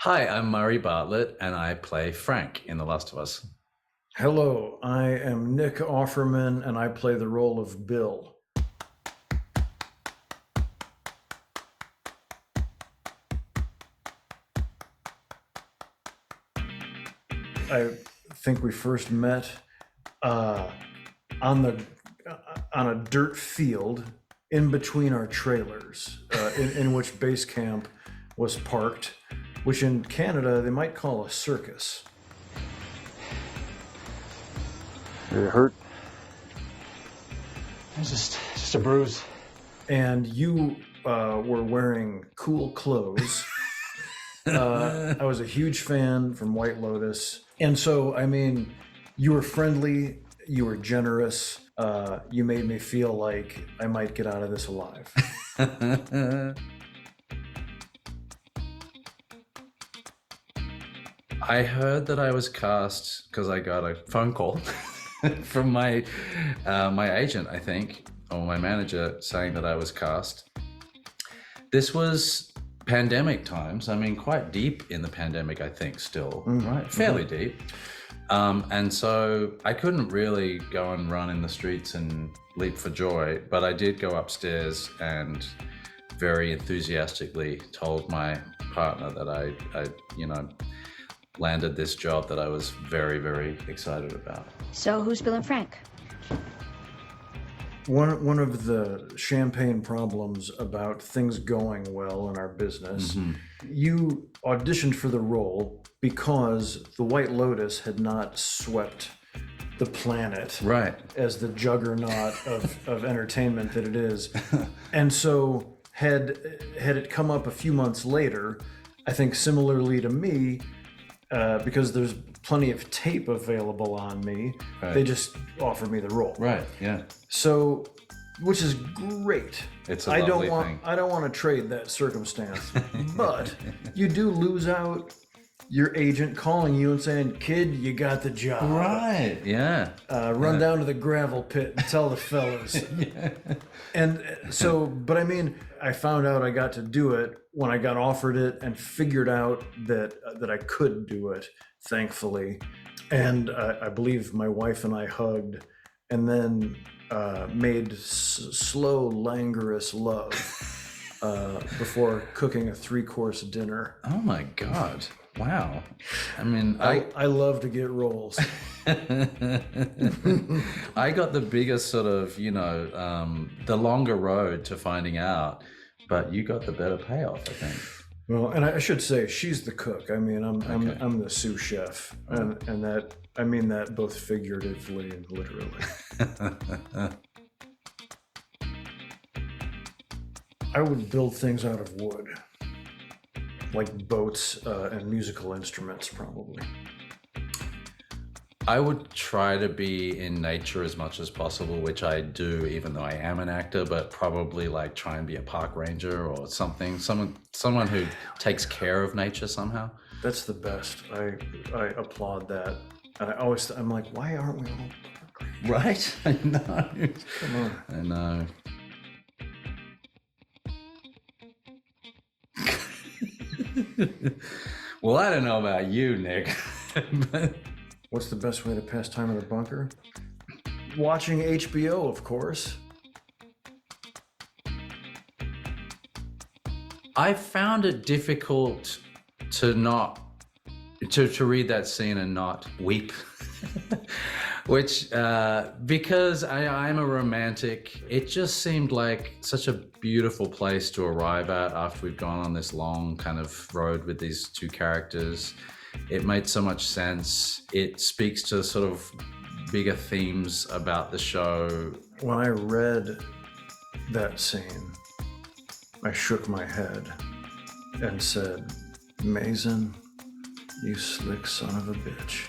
Hi, I'm Murray Bartlett, and I play Frank in The Last of Us. Hello, I am Nick Offerman, and I play the role of Bill. I think we first met on the on a dirt field in between our trailers, in which base camp was parked, which in Canada they might call a circus. Are you hurt? It's just a bruise. And you were wearing cool clothes. I was a huge fan from White Lotus. And so, I mean, you were friendly, you were generous, you made me feel like I might get out of this alive. I heard that I was cast because I got a phone call from my agent, I think, or my manager, saying that I was cast. This was pandemic times. I mean, quite deep in the pandemic, I think, still, right? Fairly deep. And so I couldn't really go and run in the streets and leap for joy, but I did go upstairs and very enthusiastically told my partner that I landed this job that I was very, very excited about. So who's Bill and Frank? One of the champagne problems about things going well in our business, you auditioned for the role because the White Lotus had not swept the planet Right. as the juggernaut of entertainment that it is. And so had it come up a few months later, I think similarly to me, because there's plenty of tape available on me, Right. they just offered me the role. Right, yeah. So, which is great. It's a I lovely don't want thing. I don't want to trade that circumstance. But you do lose out your agent calling you and saying, "Kid, you got the job. Right, yeah. Run down to the gravel pit and tell the fellas." And so, but I mean, I found out I got to do it when I got offered it and figured out that I could do it, thankfully. And I believe my wife and I hugged, and then made slow, languorous love before cooking a 3-course dinner. Oh my God. Wow. I mean, I love to get roles. I got the biggest sort of, the longer road to finding out, but you got the better payoff, I think. Well, and I should say she's the cook. I mean, I'm the sous chef, and that I mean that both figuratively and literally. I would build things out of wood, like boats and musical instruments, probably. I would try to be in nature as much as possible, which I do, even though I am an actor, but probably like try and be a park ranger or something, someone who takes care of nature somehow. That's the best. I applaud that. And I'm like, why aren't we all park rangers? Right? I know. Come on. I know. Well, I don't know about you, Nick. but What's the best way to pass time in the bunker? Watching HBO, of course. I found it difficult to read that scene and not weep. Which, because I'm a romantic, it just seemed like such a beautiful place to arrive at after we've gone on this long kind of road with these two characters. It made so much sense. It speaks to sort of bigger themes about the show. When I read that scene, I shook my head and said, "Mason, you slick son of a bitch."